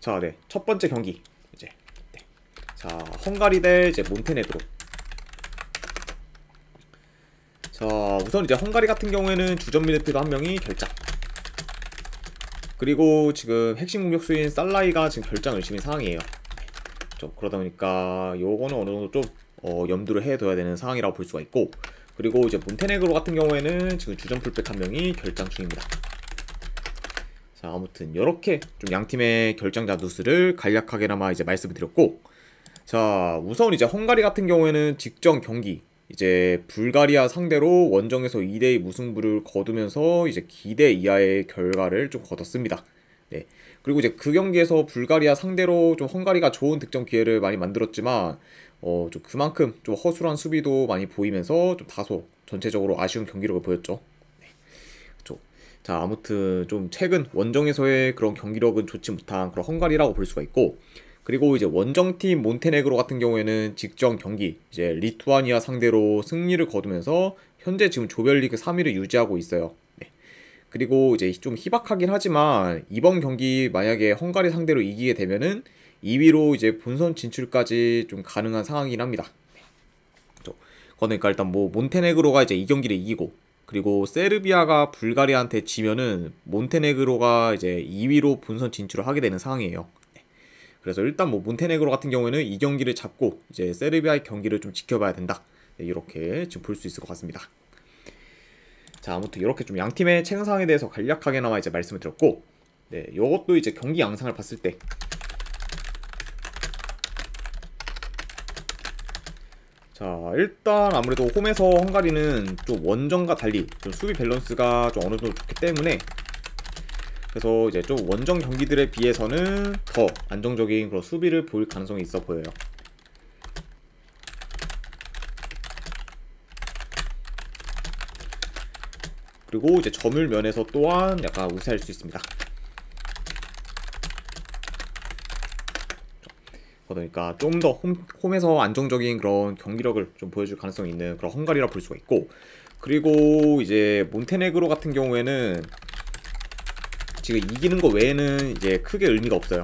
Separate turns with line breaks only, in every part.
자, 네. 첫 번째 경기. 이제. 네. 자, 헝가리 대 이제 몬테네그로. 자, 우선 이제 헝가리 같은 경우에는 주전 미드필더 한 명이 결장. 그리고 지금 핵심 공격수인 살라이가 지금 결장을 시킨 상황이에요. 좀 그러다 보니까 요거는 어느 정도 좀 염두를 해둬야 되는 상황이라고 볼 수가 있고, 그리고 이제 몬테네그로 같은 경우에는 지금 주전 풀백 한 명이 결장 중입니다. 자, 아무튼 이렇게 좀 양팀의 결장자 누수를 간략하게나마 이제 말씀을 드렸고, 자, 우선 이제 헝가리 같은 경우에는 직전 경기 이제 불가리아 상대로 원정에서 2대2 무승부를 거두면서 이제 기대 이하의 결과를 좀 거뒀습니다. 네. 그리고 이제 그 경기에서 불가리아 상대로 좀 헝가리가 좋은 득점 기회를 많이 만들었지만 좀 그만큼 좀 허술한 수비도 많이 보이면서 좀 다소 전체적으로 아쉬운 경기력을 보였죠. 네. 그렇죠. 자, 아무튼 좀 최근 원정에서의 그런 경기력은 좋지 못한 그런 헝가리라고 볼 수가 있고, 그리고 이제 원정팀 몬테네그로 같은 경우에는 직전 경기 이제 리투아니아 상대로 승리를 거두면서 현재 지금 조별리그 3위를 유지하고 있어요. 네. 그리고 이제 좀 희박하긴 하지만 이번 경기 만약에 헝가리 상대로 이기게 되면은 2위로 이제 본선 진출까지 좀 가능한 상황이긴 합니다. 그렇죠. 그러니까 일단 뭐 몬테네그로가 이제 이 경기를 이기고, 그리고 세르비아가 불가리아한테 지면은 몬테네그로가 이제 2위로 본선 진출을 하게 되는 상황이에요. 그래서 일단 뭐 몬테네그로 같은 경우에는 이 경기를 잡고 이제 세르비아의 경기를 좀 지켜봐야 된다. 네, 이렇게 지금 볼 수 있을 것 같습니다. 자, 아무튼 이렇게 좀 양팀의 최근 상황에 대해서 간략하게나마 이제 말씀을 드렸고, 네, 이것도 이제 경기 양상을 봤을 때, 자, 일단 아무래도 홈에서 헝가리는 좀 원정과 달리 좀 수비 밸런스가 좀 어느 정도 좋기 때문에, 그래서 이제 좀 원정 경기들에 비해서는 더 안정적인 그런 수비를 보일 가능성이 있어 보여요. 그리고 이제 점유율 면에서 또한 약간 우세할 수 있습니다. 그러니까 좀 더 홈에서 안정적인 그런 경기력을 좀 보여줄 가능성이 있는 그런 헝가리라 볼 수가 있고, 그리고 이제 몬테네그로 같은 경우에는 지금 이기는 거 외에는 이제 크게 의미가 없어요.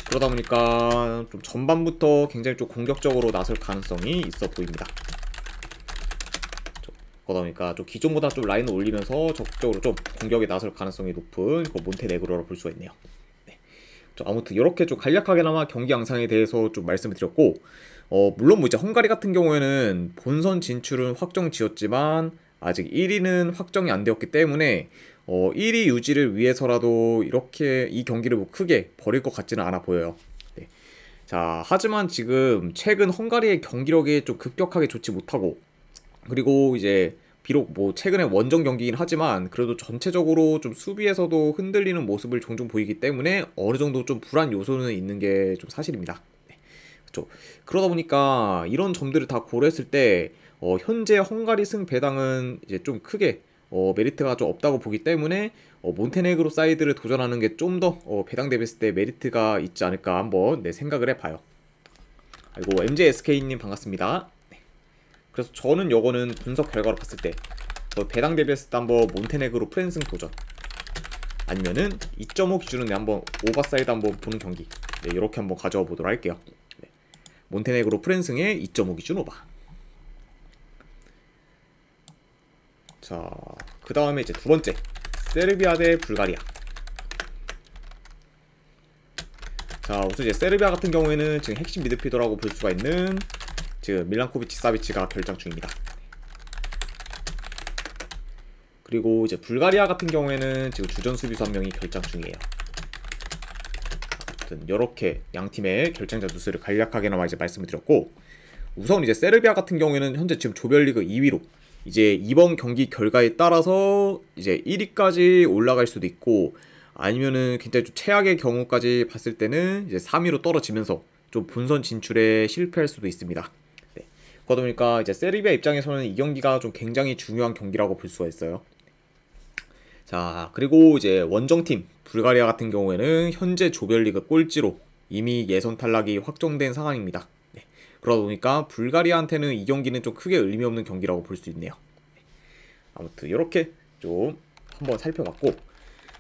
그러다 보니까 좀 전반부터 굉장히 좀 공격적으로 나설 가능성이 있어 보입니다. 그러다 보니까 좀 기존보다 좀 라인을 올리면서 적극적으로 좀 공격에 나설 가능성이 높은 몬테네그로라 볼 수가 있네요. 네. 아무튼 이렇게 좀 간략하게나마 경기 양상에 대해서 좀 말씀을 드렸고, 물론 뭐 이제 헝가리 같은 경우에는 본선 진출은 확정 지었지만 아직 1위는 확정이 안 되었기 때문에 1위 유지를 위해서라도 이렇게 이 경기를 뭐 크게 버릴 것 같지는 않아 보여요. 네. 자, 하지만 지금 최근 헝가리의 경기력이 좀 급격하게 좋지 못하고, 그리고 이제 비록 뭐 최근에 원정 경기긴 하지만 그래도 전체적으로 좀 수비에서도 흔들리는 모습을 종종 보이기 때문에 어느 정도 좀 불안 요소는 있는 게 좀 사실입니다. 네. 그렇죠. 그러다 보니까 이런 점들을 다 고려했을 때 현재 헝가리 승 배당은 이제 좀 크게 메리트가 좀 없다고 보기 때문에 몬테네그로 사이드를 도전하는 게 좀 더 배당 대비했을 때 메리트가 있지 않을까 한번 생각을 해봐요. 아이고, MJSK님 반갑습니다. 네. 그래서 저는 요거는 분석 결과로 봤을 때 배당 대비했을 때 한번 몬테네그로 프랜승 도전, 아니면은 2.5 기준으로 한번 오버사이드 한번 보는 경기, 네, 이렇게 한번 가져와 보도록 할게요. 네. 몬테네그로 프랜승의 2.5 기준 오버. 자, 그 다음에 이제 두 번째, 세르비아 대 불가리아. 자, 우선 이제 세르비아 같은 경우에는 지금 핵심 미드필더라고 볼 수가 있는 지금 밀란코비치 사비치가 결장 중입니다. 그리고 이제 불가리아 같은 경우에는 지금 주전 수비수 한 명이 결장 중이에요. 아무튼 이렇게 양 팀의 결장자 누수를 간략하게나마 이제 말씀을 드렸고, 우선 이제 세르비아 같은 경우에는 현재 지금 조별리그 2위로 이제 이번 경기 결과에 따라서 이제 1위까지 올라갈 수도 있고, 아니면은 굉장히 좀 최악의 경우까지 봤을 때는 이제 3위로 떨어지면서 좀 본선 진출에 실패할 수도 있습니다. 네. 그러다 보니까 이제 세르비아 입장에서는 이 경기가 좀 굉장히 중요한 경기라고 볼 수가 있어요. 자, 그리고 이제 원정팀 불가리아 같은 경우에는 현재 조별리그 꼴찌로 이미 예선 탈락이 확정된 상황입니다. 네. 그러다 보니까 불가리아한테는 이 경기는 좀 크게 의미 없는 경기라고 볼 수 있네요. 아무튼 이렇게 좀 한번 살펴봤고,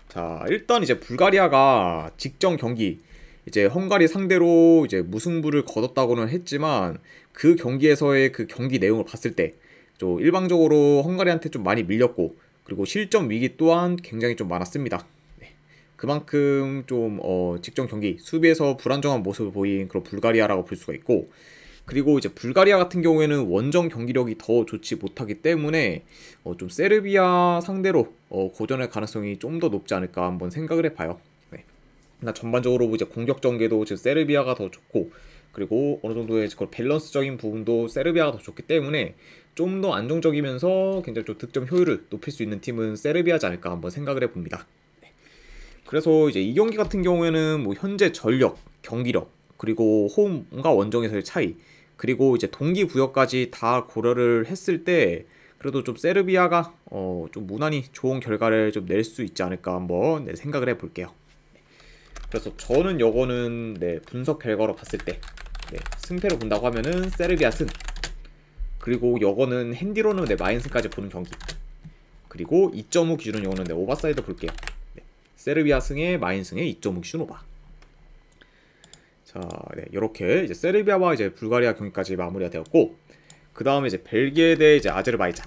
자, 일단 이제 불가리아가 직전 경기 이제 헝가리 상대로 이제 무승부를 거뒀다고는 했지만 그 경기에서의 그 경기 내용을 봤을 때 좀 일방적으로 헝가리한테 좀 많이 밀렸고 그리고 실점 위기 또한 굉장히 좀 많았습니다. 네. 그만큼 좀 직전 경기 수비에서 불안정한 모습을 보인 그런 불가리아라고 볼 수가 있고 그리고 이제 불가리아 같은 경우에는 원정 경기력이 더 좋지 못하기 때문에 좀 세르비아 상대로 고전할 가능성이 좀 더 높지 않을까 한번 생각을 해봐요. 네. 나 전반적으로 이제 공격 전개도 지금 세르비아가 더 좋고 그리고 어느 정도의 그 밸런스적인 부분도 세르비아가 더 좋기 때문에 좀 더 안정적이면서 굉장히 좀 득점 효율을 높일 수 있는 팀은 세르비아지 않을까 한번 생각을 해봅니다. 네. 그래서 이제 이 경기 같은 경우에는 뭐 현재 전력, 경기력 그리고 홈과 원정에서의 차이 그리고 이제 동기부여까지 다 고려를 했을 때 그래도 좀 세르비아가 좀 무난히 좋은 결과를 좀 낼 수 있지 않을까 한번 생각을 해볼게요. 그래서 저는 요거는 분석 결과로 봤을 때 승패로 본다고 하면은 세르비아 승 그리고 요거는 핸디로는 마인승까지 보는 경기 그리고 2.5 기준은 요거는 오버사이드 볼게요. 세르비아 승에 마인승에 2.5 기준 오버. 자, 이렇게 이제 세르비아와 이제 불가리아 경기까지 마무리가 되었고 그 다음에 이제 벨기에 대 이제 아제르바이잔.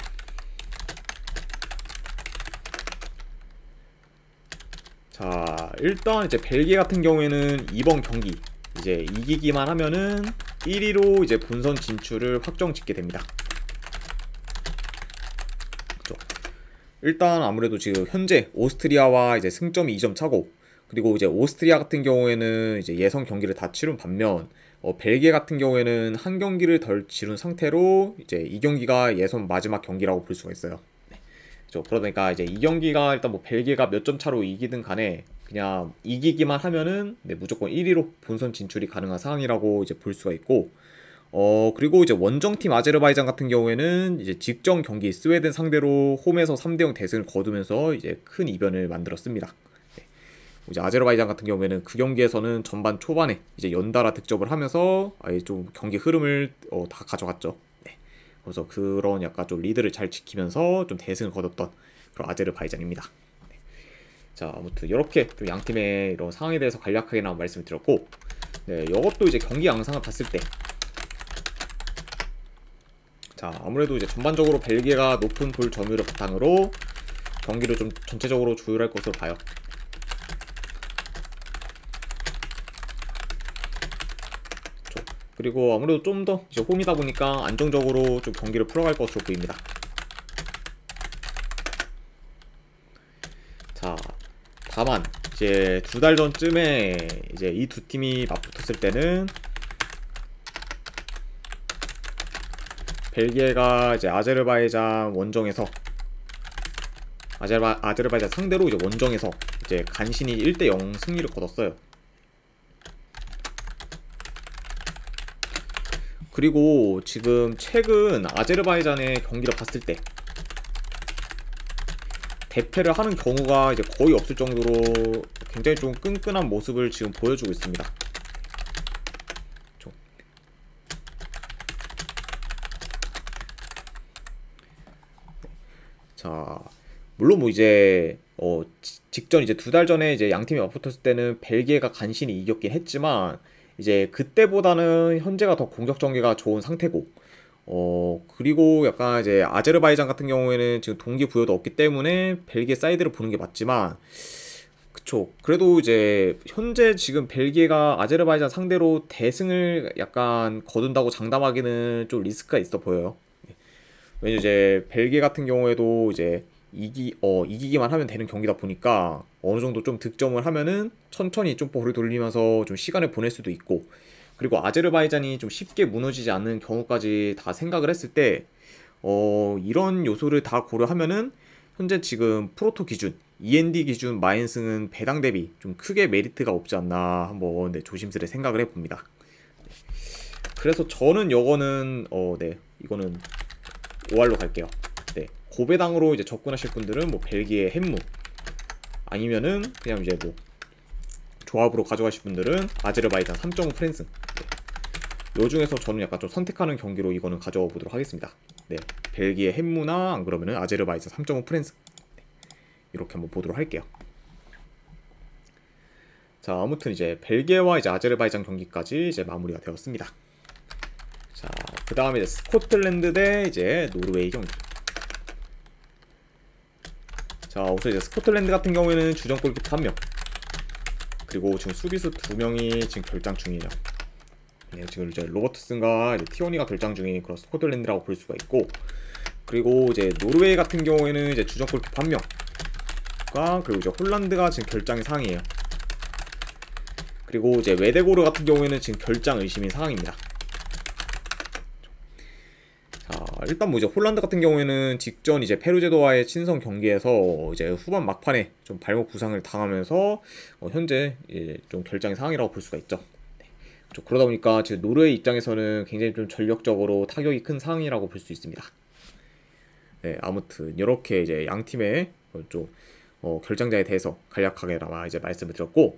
자, 일단 이제 벨기에 같은 경우에는 이번 경기 이제 이기기만 하면은 1위로 이제 본선 진출을 확정 짓게 됩니다. 그쵸? 일단 아무래도 지금 현재 오스트리아와 이제 승점이 2점 차고 그리고 이제 오스트리아 같은 경우에는 이제 예선 경기를 다 치른 반면 벨기에 같은 경우에는 한 경기를 덜 치른 상태로 이제 이 경기가 예선 마지막 경기라고 볼 수가 있어요. 그렇죠. 그러니까 이제 이 경기가 일단 뭐 벨기에가 몇 점 차로 이기든 간에 그냥 이기기만 하면은 무조건 1위로 본선 진출이 가능한 상황이라고 이제 볼 수가 있고 그리고 이제 원정팀 아제르바이잔 같은 경우에는 이제 직전 경기 스웨덴 상대로 홈에서 3대0 대승을 거두면서 이제 큰 이변을 만들었습니다. 이제 아제르바이잔 같은 경우에는 그 경기에서는 전반 초반에 이제 연달아 득점을 하면서 아예 좀 경기 흐름을 다 가져갔죠. 그래서 그런 약간 좀 리드를 잘 지키면서 좀 대승을 거뒀던 그런 아제르바이잔입니다. 자, 아무튼 이렇게 좀 양 팀의 이런 상황에 대해서 간략하게 나온 말씀을 드렸고, 이것도 이제 경기 양상을 봤을 때, 자, 아무래도 이제 전반적으로 벨기에가 높은 볼 점유율을 바탕으로 경기를 좀 전체적으로 조율할 것으로 봐요. 그리고 아무래도 좀 더 이제 홈이다 보니까 안정적으로 좀 경기를 풀어갈 것으로 보입니다. 자, 다만 이제 2달 전쯤에 이제 이 두 팀이 맞붙었을 때는 벨기에가 이제 아제르바이잔 원정에서 아제르바이잔 상대로 이제 원정에서 이제 간신히 1대0 승리를 거뒀어요. 그리고 지금 최근 아제르바이잔의 경기를 봤을 때 대패를 하는 경우가 이제 거의 없을 정도로 굉장히 좀 끈끈한 모습을 지금 보여주고 있습니다. 자, 물론 뭐 이제 직전 이제 2달 전에 이제 양 팀이 맞붙었을 때는 벨기에가 간신히 이겼긴 했지만 이제 그때보다는 현재가 더 공격 전개가 좋은 상태고 그리고 약간 이제 아제르바이잔 같은 경우에는 지금 동기부여도 없기 때문에 벨기에 사이드를 보는 게 맞지만 그쵸. 그래도 이제 현재 지금 벨기에가 아제르바이잔 상대로 대승을 약간 거둔다고 장담하기는 좀 리스크가 있어 보여요. 왜냐면 이제 벨기에 같은 경우에도 이제 이기기만 하면 되는 경기다 보니까 어느 정도 좀 득점을 하면은 천천히 좀 볼을 돌리면서 좀 시간을 보낼 수도 있고 그리고 아제르바이잔이 좀 쉽게 무너지지 않는 경우까지 다 생각을 했을 때 이런 요소를 다 고려하면은 현재 지금 프로토 기준 END 기준 마인승은 배당 대비 좀 크게 메리트가 없지 않나 한번 조심스레 생각을 해봅니다. 그래서 저는 요거는 이거는 5할로 갈게요. 고배당으로 이제 접근하실 분들은 뭐 벨기에 햄무 아니면은 그냥 이제 뭐 조합으로 가져가실 분들은 아제르바이잔 3.5 프랜승. 요 중에서 저는 약간 좀 선택하는 경기로 이거는 가져와 보도록 하겠습니다. 벨기에 햄무나 안 그러면은 아제르바이잔 3.5 프랜승. 이렇게 한번 보도록 할게요. 자, 아무튼 이제 벨기에와 이제 아제르바이잔 경기까지 이제 마무리가 되었습니다. 자, 그 다음에 이제 스코틀랜드 대 이제 노르웨이 경기. 자, 우선 이제 스코틀랜드 같은 경우에는 주전 골키퍼 1명, 그리고 지금 수비수 2명이 지금 결장 중이에요. 네, 지금 이제 로버트슨과 이제 티오니가 결장 중인 그런 스코틀랜드라고 볼 수가 있고, 그리고 이제 노르웨이 같은 경우에는 이제 주전 골키퍼 1명과 그리고 이제 홀란드가 지금 결장이 상이에요. 그리고 이제 웨데고르 같은 경우에는 지금 결장 의심인 상황입니다. 자, 일단 뭐 이제 홀란드 같은 경우에는 직전 이제 페루제도와의 친선 경기에서 이제 후반 막판에 좀 발목 부상을 당하면서 현재 이제 좀 결장의 상황이라고 볼 수가 있죠. 네. 그러다 보니까 지금 노르웨이 입장에서는 굉장히 좀 전력적으로 타격이 큰 상황이라고 볼 수 있습니다. 네, 아무튼 이렇게 이제 양 팀의 좀 결장자에 대해서 간략하게나마 이제 말씀을 드렸고,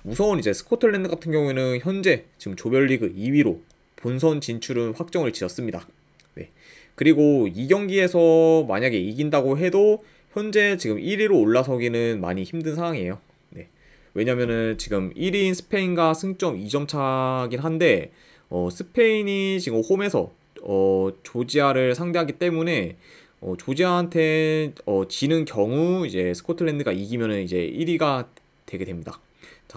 우선 이제 스코틀랜드 같은 경우에는 현재 지금 조별리그 2위로 본선 진출은 확정을 지었습니다. 네. 그리고 이 경기에서 만약에 이긴다고 해도 현재 지금 1위로 올라서기는 많이 힘든 상황이에요. 네. 왜냐면은 지금 1위인 스페인과 승점 2점 차긴 한데 스페인이 지금 홈에서 조지아를 상대하기 때문에 조지아한테 지는 경우 이제 스코틀랜드가 이기면은 이제 1위가 되게 됩니다.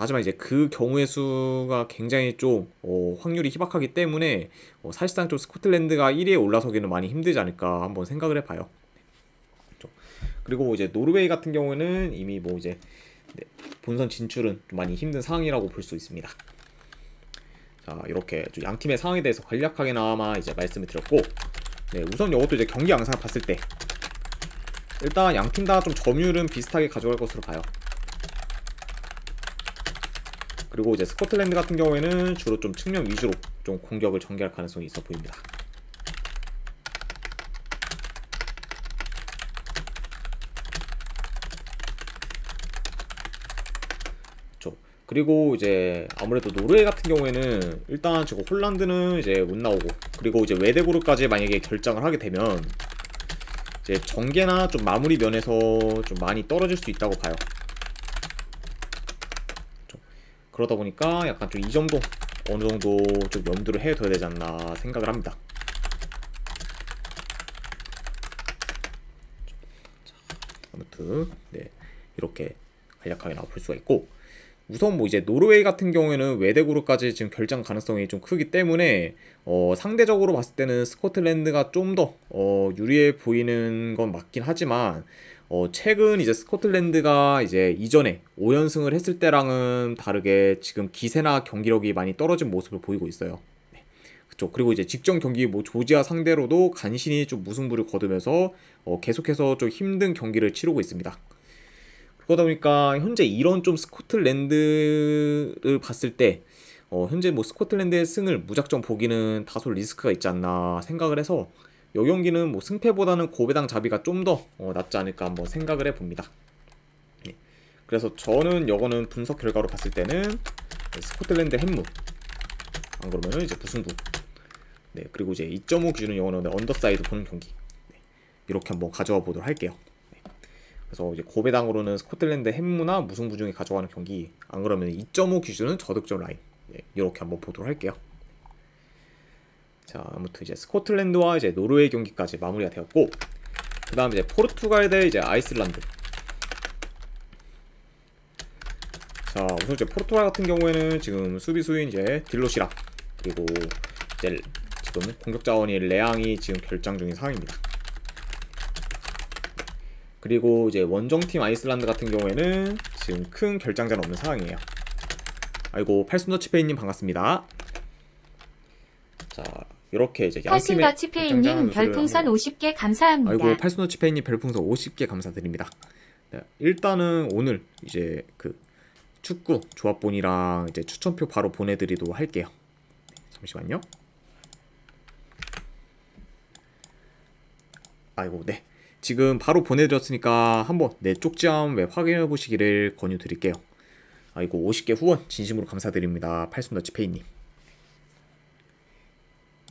하지만 이제 그 경우의 수가 굉장히 좀 확률이 희박하기 때문에 사실상 좀 스코틀랜드가 1위에 올라서기는 많이 힘들지 않을까 한번 생각을 해봐요. 그리고 이제 노르웨이 같은 경우는 이미 뭐 이제 본선 진출은 좀 많이 힘든 상황이라고 볼 수 있습니다. 자, 이렇게 좀 양 팀의 상황에 대해서 간략하게나마 이제 말씀을 드렸고, 네, 우선 이것도 이제 경기 양상을 봤을 때 일단 양 팀 다 좀 점유율은 비슷하게 가져갈 것으로 봐요. 그리고 이제 스코틀랜드 같은 경우에는 주로 좀 측면 위주로 좀 공격을 전개할 가능성이 있어 보입니다. 그리고 이제 아무래도 노르웨이 같은 경우에는 일단 지금 홀란드는 이제 못 나오고, 그리고 이제 웨데고르까지 만약에 결장을 하게 되면 이제 전개나 좀 마무리 면에서 좀 많이 떨어질 수 있다고 봐요. 그러다 보니까 약간 좀 이 점도 어느 정도 좀 염두를 해둬야 되지 않나 생각을 합니다. 아무튼 네, 이렇게 간략하게 나와 볼 수가 있고, 우선 뭐 이제 노르웨이 같은 경우에는 웨데고르까지 지금 결장 가능성이 좀 크기 때문에 상대적으로 봤을 때는 스코틀랜드가 좀 더 유리해 보이는 건 맞긴 하지만 최근 이제 스코틀랜드가 이제 이전에 5연승을 했을 때랑은 다르게 지금 기세나 경기력이 많이 떨어진 모습을 보이고 있어요. 네. 그쵸. 그리고 이제 직전 경기 뭐 조지아 상대로도 간신히 좀 무승부를 거두면서 계속해서 좀 힘든 경기를 치르고 있습니다. 그러다 보니까 현재 이런 좀 스코틀랜드를 봤을 때 현재 뭐 스코틀랜드의 승을 무작정 보기는 다소 리스크가 있지 않나 생각을 해서 이 경기는 뭐 승패보다는 고배당 자비가 좀 더 낫지 않을까 한번 생각을 해봅니다. 예. 그래서 저는 이거는 분석 결과로 봤을 때는 스코틀랜드 햄무, 안 그러면은 이제 무승부. 네, 그리고 이제 2.5 기준은 이거는 언더사이드 보는 경기. 네, 이렇게 한번 가져와 보도록 할게요. 네. 그래서 이제 고배당으로는 스코틀랜드 햄무나 무승부 중에 가져가는 경기, 안 그러면 2.5 기준은 저득점 라인. 네, 이렇게 한번 보도록 할게요. 자, 아무튼 이제 스코틀랜드와 이제 노르웨이 경기까지 마무리가 되었고, 그 다음 이제 포르투갈 대 이제 아이슬란드. 자, 우선 이제 포르투갈 같은 경우에는 지금 수비수인 이제 딜로시라, 그리고 이제 지금 공격 자원이 레앙이 지금 결장 중인 상황입니다. 그리고 이제 원정팀 아이슬란드 같은 경우에는 지금 큰 결장자는 없는 상황이에요. 아이고, 팔순더치페이님 반갑습니다. 자, 이렇게 이제 양팀의
팔순더치페이님 별풍선 50개 감사합니다.
아이고, 팔순더치페이님 별풍선 50개 감사드립니다. 네, 일단은 오늘 이제 그 축구 조합본이랑 이제 추천표 바로 보내드리도록 할게요. 네, 잠시만요. 아이고, 네, 지금 바로 보내드렸으니까 한번 내 쪽지함 웹 확인해 보시기를 권유드릴게요. 아이고, 50개 후원 진심으로 감사드립니다. 팔순더치페이님.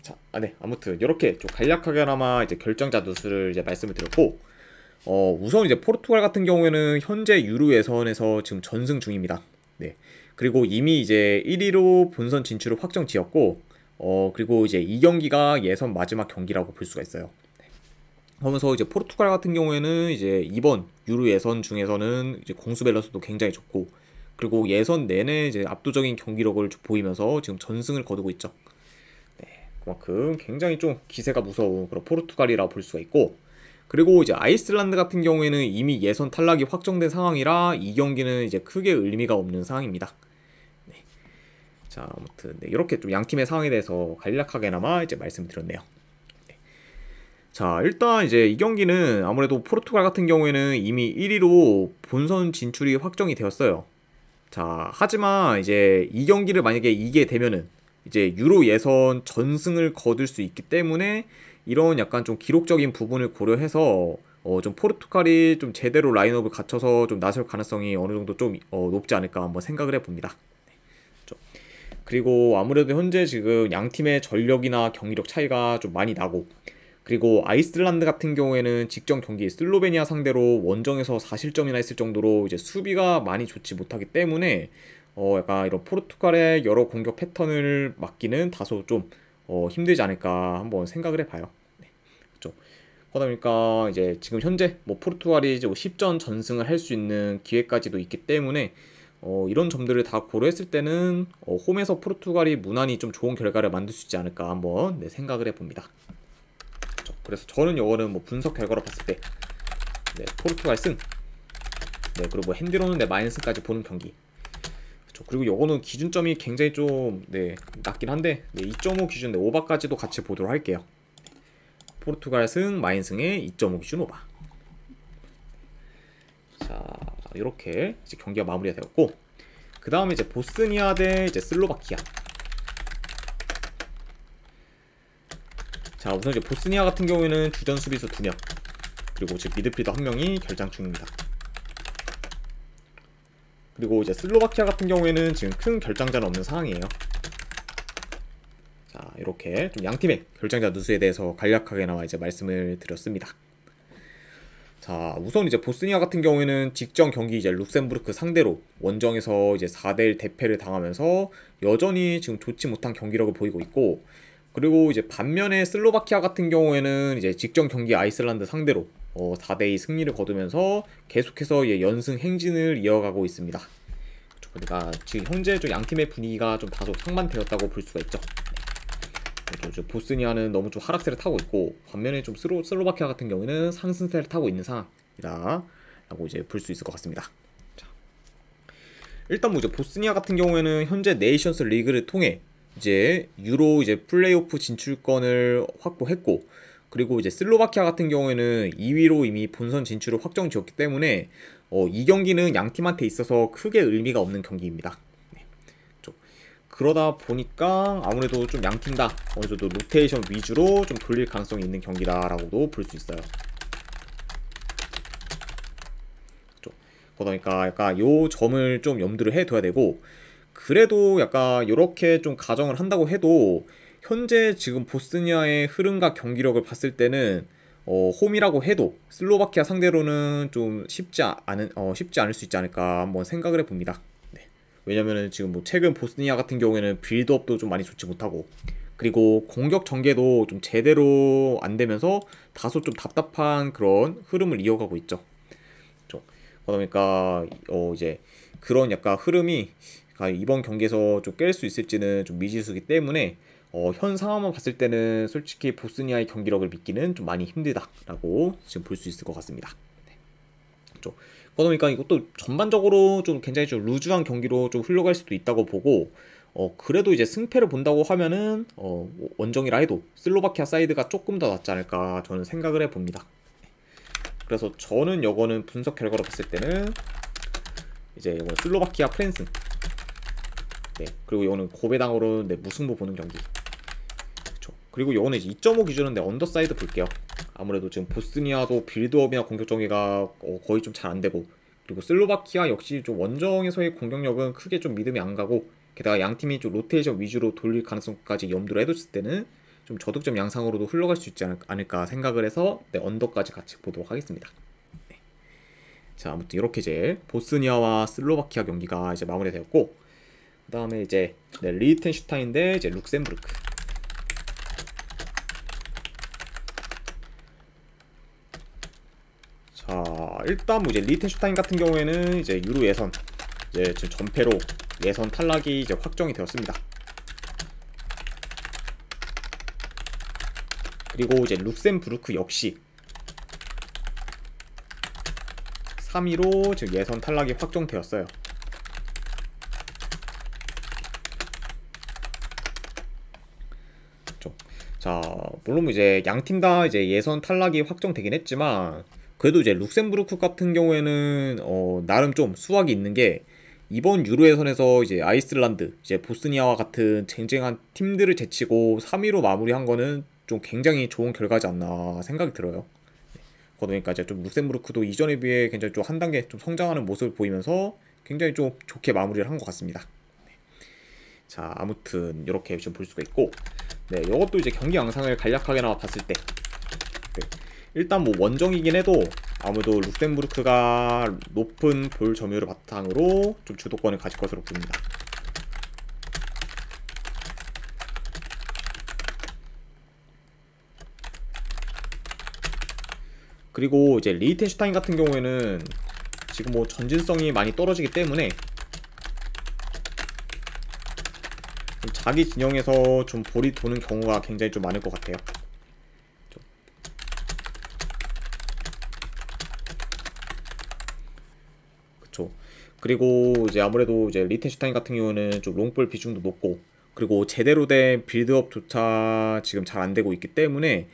자, 네, 아무튼 이렇게 좀 간략하게나마 이제 결정자 누수를 이제 말씀을 드렸고, 우선 이제 포르투갈 같은 경우에는 현재 유로 예선에서 지금 전승 중입니다. 네. 그리고 이미 이제 1위로 본선 진출을 확정 지었고, 그리고 이제 이 경기가 예선 마지막 경기라고 볼 수가 있어요. 그러면서 이제 포르투갈 같은 경우에는 이제 이번 유로 예선 중에서는 이제 공수 밸런스도 굉장히 좋고, 그리고 예선 내내 이제 압도적인 경기력을 보이면서 지금 전승을 거두고 있죠. 네, 그만큼 굉장히 좀 기세가 무서운 그런 포르투갈이라 볼 수가 있고, 그리고 이제 아이슬란드 같은 경우에는 이미 예선 탈락이 확정된 상황이라 이 경기는 이제 크게 의미가 없는 상황입니다. 네. 자, 아무튼 네, 이렇게 좀 양 팀의 상황에 대해서 간략하게나마 이제 말씀드렸네요. 자, 일단 이제 이 경기는 아무래도 포르투갈 같은 경우에는 이미 1위로 본선 진출이 확정이 되었어요. 자, 하지만 이제 이 경기를 만약에 이기게 되면은 이제 유로 예선 전승을 거둘 수 있기 때문에 이런 약간 좀 기록적인 부분을 고려해서 좀 포르투갈이 좀 제대로 라인업을 갖춰서 좀 나설 가능성이 어느 정도 좀 높지 않을까 한번 생각을 해봅니다. 그리고 아무래도 현재 지금 양 팀의 전력이나 경기력 차이가 좀 많이 나고, 그리고 아이슬란드 같은 경우에는 직전 경기 슬로베니아 상대로 원정에서 4실점이나 했을 정도로 이제 수비가 많이 좋지 못하기 때문에 약간 이런 포르투갈의 여러 공격 패턴을 막기는 다소 좀 힘들지 않을까 한번 생각을 해봐요. 네, 그렇죠. 그러다 보니까 이제 지금 현재 뭐 포르투갈이 이제 10전 전승을 할 수 있는 기회까지도 있기 때문에 이런 점들을 다 고려했을 때는 홈에서 포르투갈이 무난히 좀 좋은 결과를 만들 수 있지 않을까 한번 생각을 해봅니다. 그래서 저는 이거는 뭐 분석 결과로 봤을 때 네, 포르투갈 승, 네, 그리고 뭐 핸디로는 마이너스까지 보는 경기. 그렇죠. 그리고 이거는 기준점이 굉장히 좀 낮긴 한데 2.5 기준 오바까지도 같이 보도록 할게요. 포르투갈 승, 마인 승의 2.5 기준 오바. 자, 이렇게 이제 경기가 마무리가 되었고, 그 다음에 이제 보스니아 대 이제 슬로바키아. 자, 우선 이제 보스니아 같은 경우에는 주전 수비수 2명, 그리고 지금 미드필더 1명이 결장 중입니다. 그리고 이제 슬로바키아 같은 경우에는 지금 큰 결장자는 없는 상황이에요. 자, 이렇게 좀 양팀의 결장자 누수에 대해서 간략하게나마 이제 말씀을 드렸습니다. 자, 우선 이제 보스니아 같은 경우에는 직전 경기 이제 룩셈부르크 상대로 원정에서 이제 4대1 대패를 당하면서 여전히 지금 좋지 못한 경기력을 보이고 있고, 그리고 이제 반면에 슬로바키아 같은 경우에는 이제 직전 경기 아이슬란드 상대로 4대2 승리를 거두면서 계속해서 연승 행진을 이어가고 있습니다. 그러니까 지금 현재 좀 양팀의 분위기가 좀 다소 상반되었다고 볼 수가 있죠. 보스니아는 너무 좀 하락세를 타고 있고, 반면에 좀 슬로바키아 같은 경우에는 상승세를 타고 있는 상황이다 라고 이제 볼 수 있을 것 같습니다. 자, 일단 뭐 이제 보스니아 같은 경우에는 현재 네이션스 리그를 통해 이제 유로 이제 플레이오프 진출권을 확보했고, 그리고 이제 슬로바키아 같은 경우에는 2위로 이미 본선 진출을 확정 지었기 때문에 이 경기는 양 팀한테 있어서 크게 의미가 없는 경기입니다. 네. 그러다 보니까 아무래도 좀 양 팀 다 어느 정도 로테이션 위주로 좀 돌릴 가능성이 있는 경기다라고도 볼 수 있어요. 그러니까 약간 요 점을 좀 염두를 해둬야 되고, 그래도 약간 이렇게 좀 가정을 한다고 해도 현재 지금 보스니아의 흐름과 경기력을 봤을 때는 홈이라고 해도 슬로바키아 상대로는 좀 쉽지 않을 수 있지 않을까 한번 생각을 해봅니다. 네. 왜냐면은 지금 뭐 최근 보스니아 같은 경우에는 빌드업도 좀 많이 좋지 못하고, 그리고 공격 전개도 좀 제대로 안 되면서 다소 좀 답답한 그런 흐름을 이어가고 있죠. 그러니까 이제 그런 약간 흐름이 이번 경기에서 좀 깰 수 있을지는 좀 미지수기 때문에 현 상황만 봤을 때는 솔직히 보스니아의 경기력을 믿기는 좀 많이 힘들다라고 지금 볼 수 있을 것 같습니다. 네. 그렇죠. 그러니까 이것도 전반적으로 좀 굉장히 좀 루즈한 경기로 좀 흘러갈 수도 있다고 보고, 그래도 이제 승패를 본다고 하면은 원정이라 해도 슬로바키아 사이드가 조금 더 낫지 않을까 저는 생각을 해봅니다. 그래서 저는 이거는 분석 결과로 봤을 때는 이제 이거 슬로바키아 프랜스, 네, 그리고 이거는 고배당으로 무승부 보는 경기. 그쵸. 그리고 이거는 2.5 기준인데 언더사이드 볼게요. 아무래도 지금 보스니아도 빌드업이나 공격 정의가 거의 좀 잘 안되고, 그리고 슬로바키아 역시 좀 원정에서의 공격력은 크게 좀 믿음이 안 가고, 게다가 양팀이 좀 로테이션 위주로 돌릴 가능성까지 염두를 해뒀을 때는 좀 저득점 양상으로도 흘러갈 수 있지 않을까 생각을 해서 언더까지 같이 보도록 하겠습니다. 네. 자, 아무튼 이렇게 이제 보스니아와 슬로바키아 경기가 이제 마무리되었고, 그 다음에 이제 네, 리히텐슈타인 대 이제 룩셈부르크. 자, 일단 뭐 이제 리히텐슈타인 같은 경우에는 이제 유로 예선 이제 지금 전패로 예선 탈락이 이제 확정이 되었습니다. 그리고 이제 룩셈부르크 역시 3위로 지금 예선 탈락이 확정되었어요. 자, 물론 뭐 이제 양 팀 다 이제 예선 탈락이 확정되긴 했지만, 그래도 이제 룩셈부르크 같은 경우에는 나름 좀 수확이 있는 게, 이번 유로 예선에서 이제 아이슬란드, 이제 보스니아와 같은 쟁쟁한 팀들을 제치고 3위로 마무리한 거는 좀 굉장히 좋은 결과지 않나 생각이 들어요. 그러니까 이제 좀 룩셈부르크도 이전에 비해 굉장히 좀 한 단계 좀 성장하는 모습을 보이면서 굉장히 좀 좋게 마무리를 한 것 같습니다. 자, 아무튼 이렇게 좀 볼 수가 있고, 네, 이것도 이제 경기 양상을 간략하게나 봤을 때, 네, 일단 뭐 원정이긴 해도 아무래도 룩셈부르크가 높은 볼 점유율을 바탕으로 좀 주도권을 가질 것으로 보입니다. 그리고 이제 리히텐슈타인 같은 경우에는 지금 뭐 전진성이 많이 떨어지기 때문에 자기 진영에서 좀 볼이 도는 경우가 굉장히 좀 많을 것 같아요. 그쵸. 그리고 이제 아무래도 이제 리히텐슈타인 같은 경우는 좀 롱볼 비중도 높고, 그리고 제대로 된 빌드업조차 지금 잘 안 되고 있기 때문에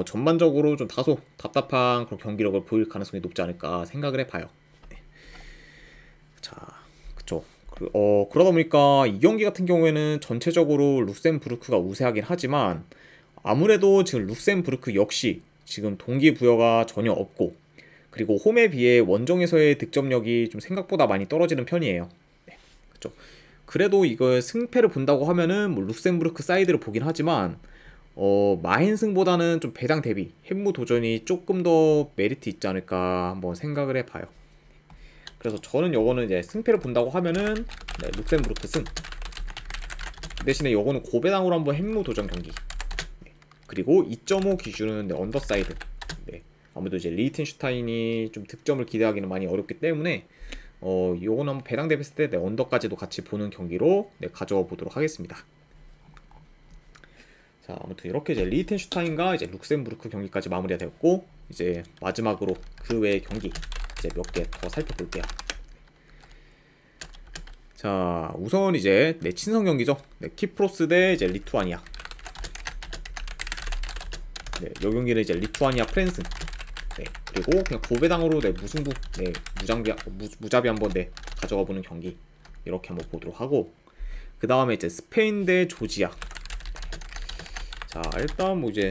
전반적으로 좀 다소 답답한 그런 경기력을 보일 가능성이 높지 않을까 생각을 해봐요. 네. 자, 그쵸. 그러다 보니까 이 경기 같은 경우에는 전체적으로 룩셈부르크가 우세하긴 하지만, 아무래도 지금 룩셈부르크 역시 지금 동기부여가 전혀 없고, 그리고 홈에 비해 원정에서의 득점력이 좀 생각보다 많이 떨어지는 편이에요. 네, 그쵸. 그래도 이걸 승패를 본다고 하면은 뭐 룩셈부르크 사이드를 보긴 하지만, 마헨승보다는 좀 배당 대비 햄무 도전이 조금 더 메리트 있지 않을까 한번 생각을 해봐요. 그래서 저는 요거는 이제 승패를 본다고 하면은 네, 룩셈부르크 승. 대신에 요거는 고배당으로 한번 햄무 도전 경기. 네. 그리고 2.5 기준은 네, 언더사이드. 네. 아무래도 이제 리히텐슈타인이 좀 득점을 기대하기는 많이 어렵기 때문에 요거는 한번 배당 대비했을 때 네, 언더까지도 같이 보는 경기로 네, 가져와 보도록 하겠습니다. 자, 아무튼 이렇게 이제 리히텐슈타인과 이제 룩셈부르크 경기까지 마무리가 되었고, 이제 마지막으로 그 외의 경기 이제 몇 개 더 살펴볼게요. 자, 우선 이제 네, 친선 경기죠. 네, 키프로스 대 이제 리투아니아. 네, 요 경기는 이제 리투아니아 프랜스. 네, 그리고 그냥 고배당으로 네, 무승부, 네, 무자비 한번 네, 가져가 보는 경기 이렇게 한번 보도록 하고, 그 다음에 이제 스페인 대 조지아. 자, 일단 뭐 이제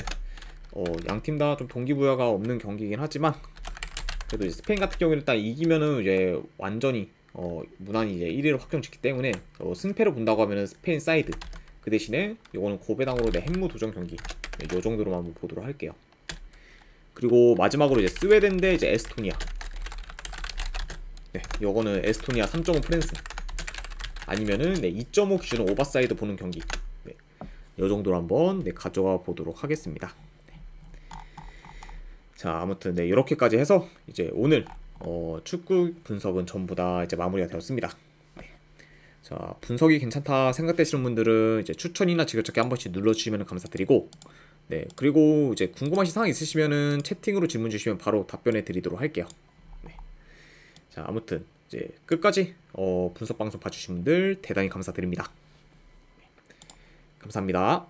양 팀 다 좀 동기부여가 없는 경기이긴 하지만, 그래도 이제 스페인 같은 경우는 일단 이기면은 이제 완전히 무난히 이제 1위를 확정짓기 때문에 승패를 본다고 하면은 스페인 사이드. 그 대신에 요거는 고배당으로 내 햄무 도전 경기. 네, 요 정도로만 한번 보도록 할게요. 그리고 마지막으로 이제 스웨덴 대 이제 에스토니아. 네, 요거는 에스토니아 3.5 프랜스. 아니면은 네, 2.5 기준 오버사이드 보는 경기. 네, 요 정도로 한번 네, 가져가 보도록 하겠습니다. 네. 자, 아무튼 네, 이렇게까지 해서 이제 오늘 축구 분석은 전부 다 이제 마무리가 되었습니다. 네. 자, 분석이 괜찮다 생각되시는 분들은 이제 추천이나 지글찾기 한 번씩 눌러주시면 감사드리고, 네, 그리고 이제 궁금하신 사항 있으시면은 채팅으로 질문 주시면 바로 답변해 드리도록 할게요. 네. 자, 아무튼 이제 끝까지 분석 방송 봐주신 분들 대단히 감사드립니다. 네. 감사합니다.